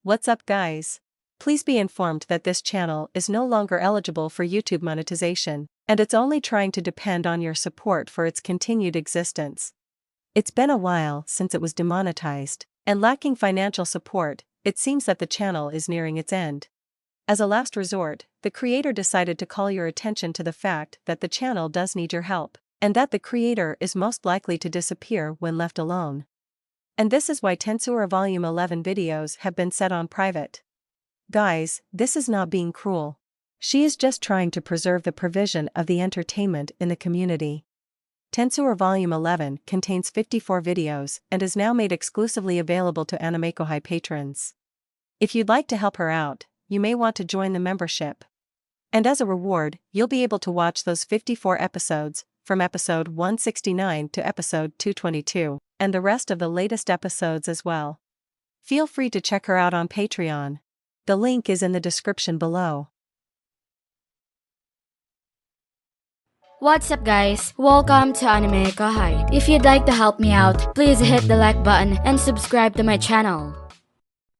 What's up guys? Please be informed that this channel is no longer eligible for YouTube monetization, and it's only trying to depend on your support for its continued existence. It's been a while since it was demonetized, and lacking financial support, it seems that the channel is nearing its end. As a last resort, the creator decided to call your attention to the fact that the channel does need your help, and that the creator is most likely to disappear when left alone. And this is why Tensura Volume 11 videos have been set on private. Guys, this is not being cruel. She is just trying to preserve the provision of the entertainment in the community. Tensura Volume 11 contains 54 videos and is now made exclusively available to AnimeKouhai patrons. If you'd like to help her out, you may want to join the membership. And as a reward, you'll be able to watch those 54 episodes, from episode 169 to episode 222, and the rest of the latest episodes as well. Feel free to check her out on Patreon. The link is in the description below. What's up guys, welcome to AnimeKouhai. If you'd like to help me out, please hit the like button and subscribe to my channel.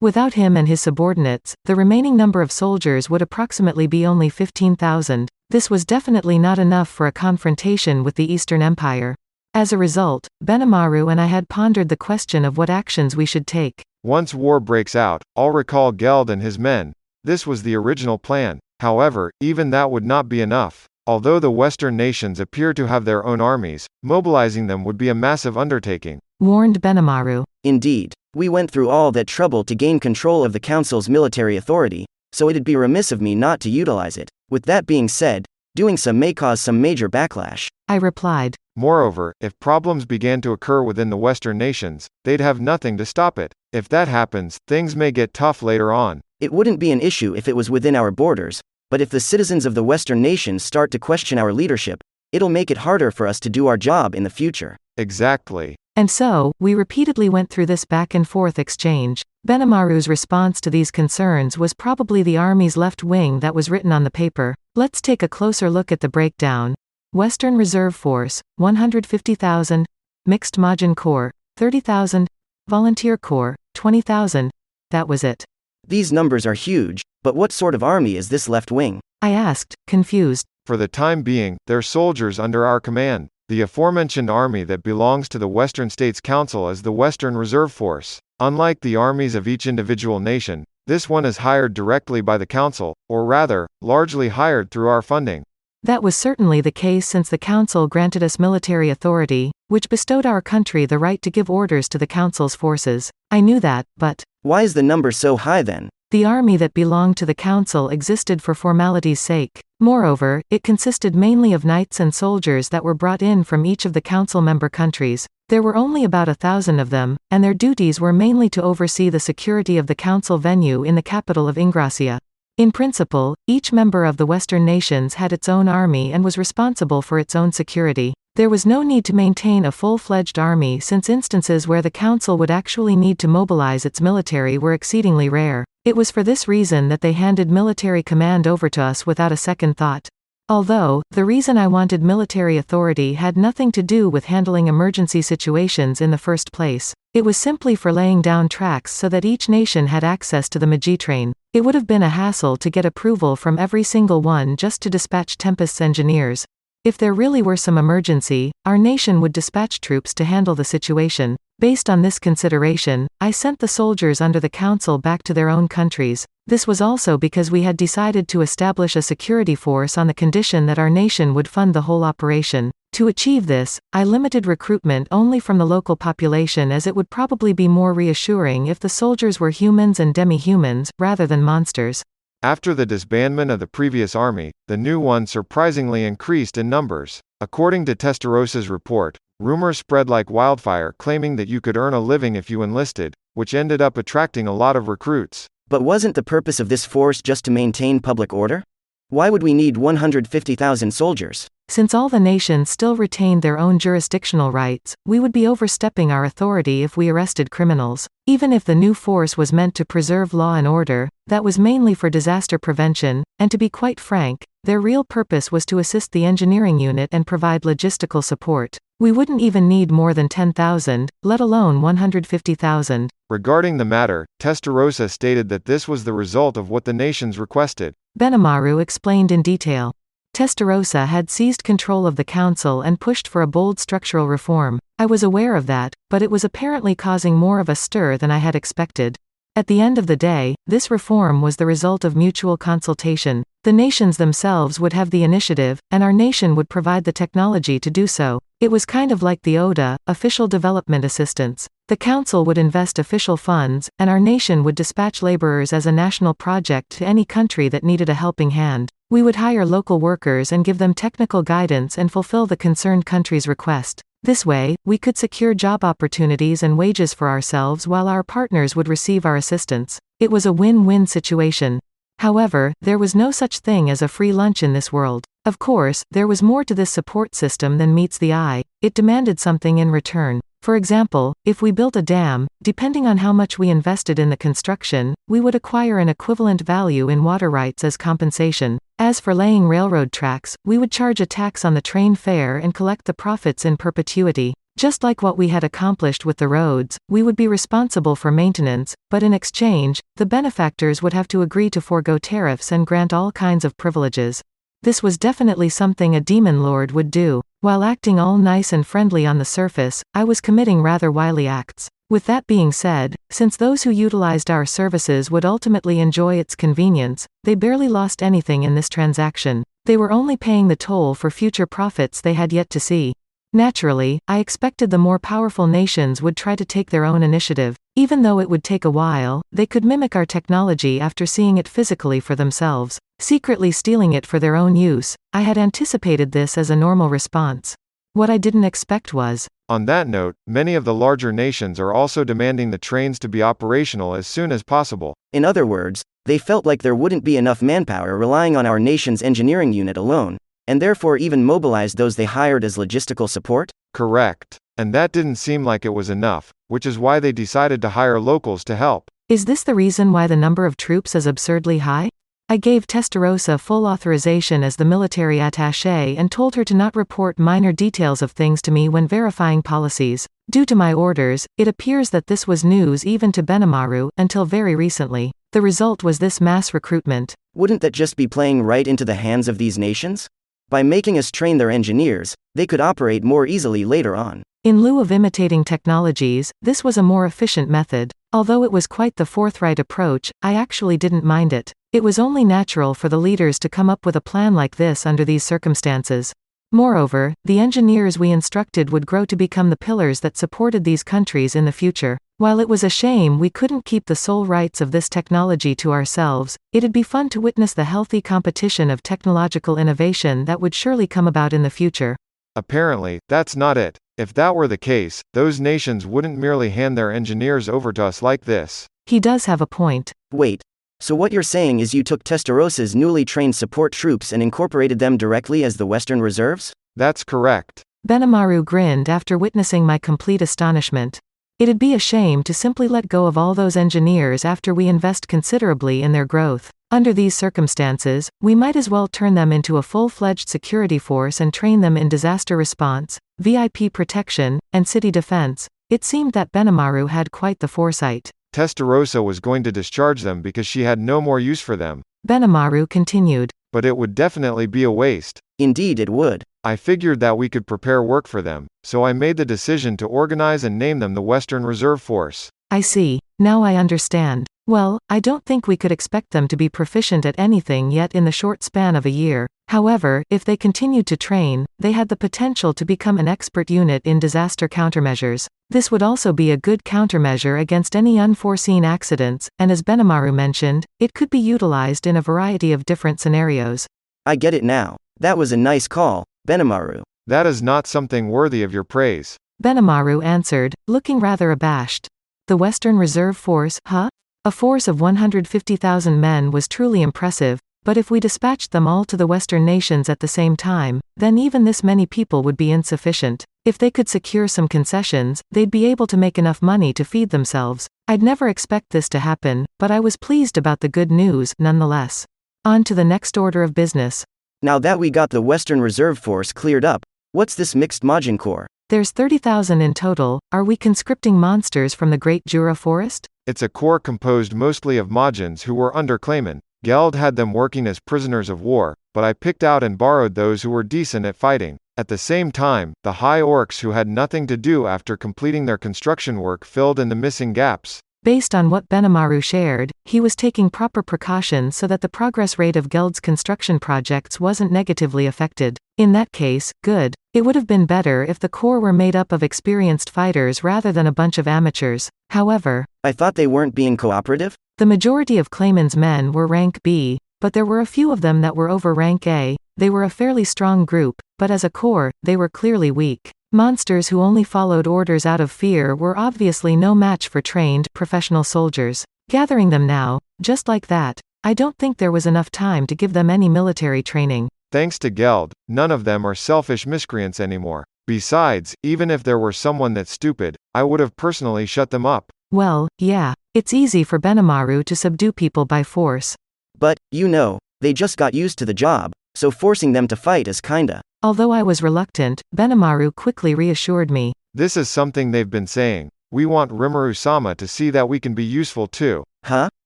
Without him and his subordinates, the remaining number of soldiers would approximately be only 15,000. This was definitely not enough for a confrontation with the Eastern Empire. As a result, Benimaru and I had pondered the question of what actions we should take. Once war breaks out, I'll recall Geld and his men. This was the original plan. However, even that would not be enough. Although the Western nations appear to have their own armies, mobilizing them would be a massive undertaking, warned Benimaru. Indeed, we went through all that trouble to gain control of the Council's military authority, so it'd be remiss of me not to utilize it. With that being said, doing so may cause some major backlash, I replied. Moreover, if problems began to occur within the Western nations, they'd have nothing to stop it. If that happens, things may get tough later on. It wouldn't be an issue if it was within our borders, but if the citizens of the Western nations start to question our leadership, it'll make it harder for us to do our job in the future. Exactly. And so, we repeatedly went through this back and forth exchange. Benimaru's response to these concerns was probably the army's left wing that was written on the paper. Let's take a closer look at the breakdown. Western Reserve Force, 150,000. Mixed Majin Corps, 30,000. Volunteer Corps, 20,000. That was it. These numbers are huge, but what sort of army is this left wing? I asked, confused. For the time being, they're soldiers under our command. The aforementioned army that belongs to the Western States Council is the Western Reserve Force. Unlike the armies of each individual nation, this one is hired directly by the Council, or rather, largely hired through our funding. That was certainly the case since the Council granted us military authority, which bestowed our country the right to give orders to the Council's forces. I knew that, but why is the number so high then? The army that belonged to the Council existed for formality's sake. Moreover, it consisted mainly of knights and soldiers that were brought in from each of the Council member countries. There were only about 1,000 of them, and their duties were mainly to oversee the security of the Council venue in the capital of Ingracia. In principle, each member of the Western nations had its own army and was responsible for its own security. There was no need to maintain a full-fledged army since instances where the Council would actually need to mobilize its military were exceedingly rare. It was for this reason that they handed military command over to us without a second thought. Although, the reason I wanted military authority had nothing to do with handling emergency situations in the first place. It was simply for laying down tracks so that each nation had access to the Majin train. It would have been a hassle to get approval from every single one just to dispatch Tempest's engineers. If there really were some emergency, our nation would dispatch troops to handle the situation. Based on this consideration, I sent the soldiers under the Council back to their own countries. This was also because we had decided to establish a security force on the condition that our nation would fund the whole operation. To achieve this, I limited recruitment only from the local population as it would probably be more reassuring if the soldiers were humans and demi-humans, rather than monsters. After the disbandment of the previous army, the new one surprisingly increased in numbers. According to Testarosa's report, rumors spread like wildfire claiming that you could earn a living if you enlisted, which ended up attracting a lot of recruits. But wasn't the purpose of this force just to maintain public order? Why would we need 150,000 soldiers? Since all the nations still retained their own jurisdictional rights, we would be overstepping our authority if we arrested criminals. Even if the new force was meant to preserve law and order, that was mainly for disaster prevention, and to be quite frank, their real purpose was to assist the engineering unit and provide logistical support. We wouldn't even need more than 10,000, let alone 150,000. Regarding the matter, Testarossa stated that this was the result of what the nations requested. Benimaru explained in detail. Testarossa had seized control of the council and pushed for a bold structural reform. I was aware of that, but it was apparently causing more of a stir than I had expected. At the end of the day, this reform was the result of mutual consultation. The nations themselves would have the initiative, and our nation would provide the technology to do so. It was kind of like the ODA, official development assistance. The council would invest official funds, and our nation would dispatch laborers as a national project to any country that needed a helping hand. We would hire local workers and give them technical guidance and fulfill the concerned country's request. This way, we could secure job opportunities and wages for ourselves while our partners would receive our assistance. It was a win-win situation. However, there was no such thing as a free lunch in this world. Of course, there was more to this support system than meets the eye. It demanded something in return. For example, if we built a dam, depending on how much we invested in the construction, we would acquire an equivalent value in water rights as compensation. As for laying railroad tracks, we would charge a tax on the train fare and collect the profits in perpetuity. Just like what we had accomplished with the roads, we would be responsible for maintenance, but in exchange, the benefactors would have to agree to forego tariffs and grant all kinds of privileges. This was definitely something a demon lord would do. While acting all nice and friendly on the surface, I was committing rather wily acts. With that being said, since those who utilized our services would ultimately enjoy its convenience, they barely lost anything in this transaction. They were only paying the toll for future profits they had yet to see. Naturally, I expected the more powerful nations would try to take their own initiative. Even though it would take a while, they could mimic our technology after seeing it physically for themselves, secretly stealing it for their own use. I had anticipated this as a normal response. What I didn't expect was, on that note, many of the larger nations are also demanding the trains to be operational as soon as possible. In other words, they felt like there wouldn't be enough manpower relying on our nation's engineering unit alone, and therefore even mobilized those they hired as logistical support? Correct. And that didn't seem like it was enough, which is why they decided to hire locals to help. Is this the reason why the number of troops is absurdly high? I gave Testarossa full authorization as the military attaché and told her to not report minor details of things to me when verifying policies. Due to my orders, it appears that this was news even to Benimaru, until very recently. The result was this mass recruitment. Wouldn't that just be playing right into the hands of these nations? By making us train their engineers, they could operate more easily later on. In lieu of imitating technologies, this was a more efficient method. Although it was quite the forthright approach, I actually didn't mind it. It was only natural for the leaders to come up with a plan like this under these circumstances. Moreover, the engineers we instructed would grow to become the pillars that supported these countries in the future. While it was a shame we couldn't keep the sole rights of this technology to ourselves, it'd be fun to witness the healthy competition of technological innovation that would surely come about in the future. Apparently, that's not it. If that were the case, those nations wouldn't merely hand their engineers over to us like this. He does have a point. Wait. So what you're saying is you took Testarossa's newly trained support troops and incorporated them directly as the Western Reserves? That's correct. Benimaru grinned after witnessing my complete astonishment. It'd be a shame to simply let go of all those engineers after we invest considerably in their growth. Under these circumstances, we might as well turn them into a full-fledged security force and train them in disaster response, VIP protection, and city defense. It seemed that Benimaru had quite the foresight. Testarossa was going to discharge them because she had no more use for them. Benimaru continued. But it would definitely be a waste. Indeed it would. I figured that we could prepare work for them, so I made the decision to organize and name them the Western Reserve Force. I see. Now I understand. Well, I don't think we could expect them to be proficient at anything yet in the short span of a year. However, if they continued to train, they had the potential to become an expert unit in disaster countermeasures. This would also be a good countermeasure against any unforeseen accidents, and as Benimaru mentioned, it could be utilized in a variety of different scenarios. I get it now. That was a nice call, Benimaru. That is not something worthy of your praise. Benimaru answered, looking rather abashed. The Western Reserve Force, huh? A force of 150,000 men was truly impressive, but if we dispatched them all to the Western nations at the same time, then even this many people would be insufficient. If they could secure some concessions, they'd be able to make enough money to feed themselves. I'd never expect this to happen, but I was pleased about the good news, nonetheless. On to the next order of business. Now that we got the Western Reserve Force cleared up, what's this mixed Majin Corps? There's 30,000 in total. Are we conscripting monsters from the Great Jura Forest? It's a corps composed mostly of Majins who were under claimant. Geld had them working as prisoners of war, but I picked out and borrowed those who were decent at fighting. At the same time, the high orcs who had nothing to do after completing their construction work filled in the missing gaps. Based on what Benimaru shared, he was taking proper precautions so that the progress rate of Geld's construction projects wasn't negatively affected. In that case, good. It would have been better if the corps were made up of experienced fighters rather than a bunch of amateurs. However, I thought they weren't being cooperative? the majority of Clayman's men were rank B, but there were a few of them that were over rank A. They were a fairly strong group, but as a corps, they were clearly weak. Monsters who only followed orders out of fear were obviously no match for trained, professional soldiers. Gathering them now, just like that, I don't think there was enough time to give them any military training. Thanks to Geld, none of them are selfish miscreants anymore. Besides, even if there were someone that's stupid, I would have personally shut them up. Well, yeah, it's easy for Benimaru to subdue people by force. But, they just got used to the job, so forcing them to fight is kinda. Although I was reluctant, Benimaru quickly reassured me. This is something they've been saying. We want Rimuru-sama to see that we can be useful too. Huh?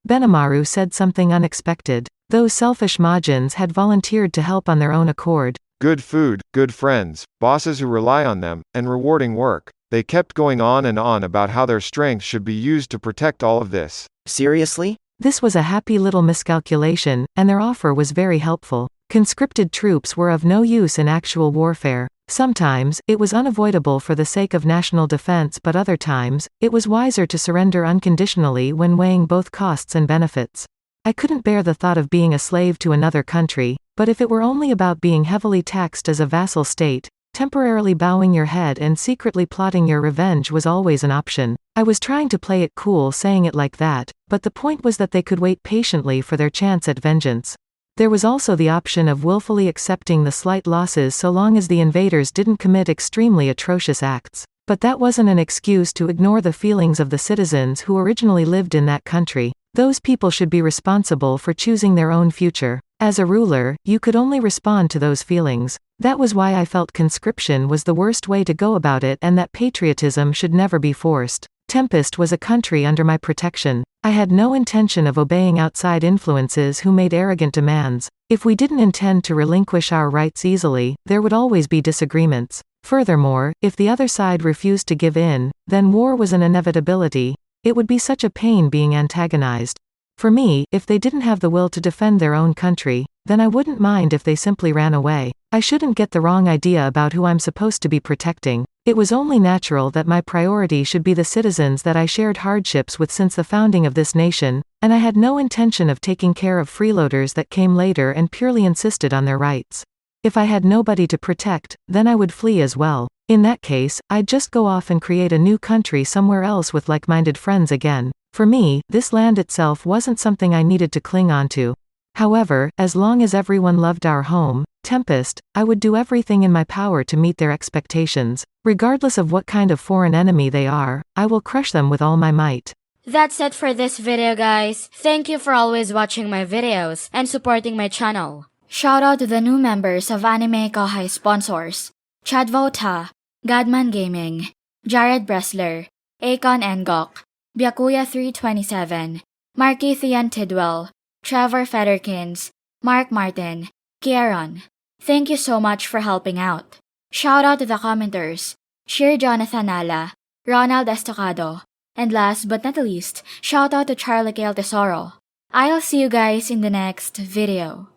Benimaru said something unexpected. Those selfish Majins had volunteered to help on their own accord. Good food, good friends, bosses who rely on them, and rewarding work. They kept going on and on about how their strength should be used to protect all of this. Seriously? This was a happy little miscalculation, and their offer was very helpful. Conscripted troops were of no use in actual warfare. Sometimes, it was unavoidable for the sake of national defense, but other times, it was wiser to surrender unconditionally when weighing both costs and benefits. I couldn't bear the thought of being a slave to another country, but if it were only about being heavily taxed as a vassal state, temporarily bowing your head and secretly plotting your revenge was always an option. I was trying to play it cool saying it like that, but the point was that they could wait patiently for their chance at vengeance. There was also the option of willfully accepting the slight losses so long as the invaders didn't commit extremely atrocious acts. But that wasn't an excuse to ignore the feelings of the citizens who originally lived in that country. Those people should be responsible for choosing their own future. As a ruler, you could only respond to those feelings. That was why I felt conscription was the worst way to go about it and that patriotism should never be forced. Tempest was a country under my protection. I had no intention of obeying outside influences who made arrogant demands. If we didn't intend to relinquish our rights easily, there would always be disagreements. Furthermore, if the other side refused to give in, then war was an inevitability. It would be such a pain being antagonized. For me, if they didn't have the will to defend their own country, then I wouldn't mind if they simply ran away. I shouldn't get the wrong idea about who I'm supposed to be protecting. It was only natural that my priority should be the citizens that I shared hardships with since the founding of this nation, and I had no intention of taking care of freeloaders that came later and purely insisted on their rights. If I had nobody to protect, then I would flee as well. In that case, I'd just go off and create a new country somewhere else with like-minded friends again. For me, this land itself wasn't something I needed to cling on to. However, as long as everyone loved our home, Tempest, I would do everything in my power to meet their expectations. Regardless of what kind of foreign enemy they are, I will crush them with all my might. That's it for this video, guys. Thank you for always watching my videos and supporting my channel. Shout out to the new members of AnimeKouhai sponsors: Chad Vota, Godman Gaming, Jared Bressler, Akon Ngok, Byakuya327, Markithian Tidwell, Trevor Federkins, Mark Martin, Kieran. Thank you so much for helping out. Shout out to the commenters: Sheer Jonathan Ala, Ronald Estocado, and last but not least, shout out to Charlie Kale Tesoro. I'll see you guys in the next video.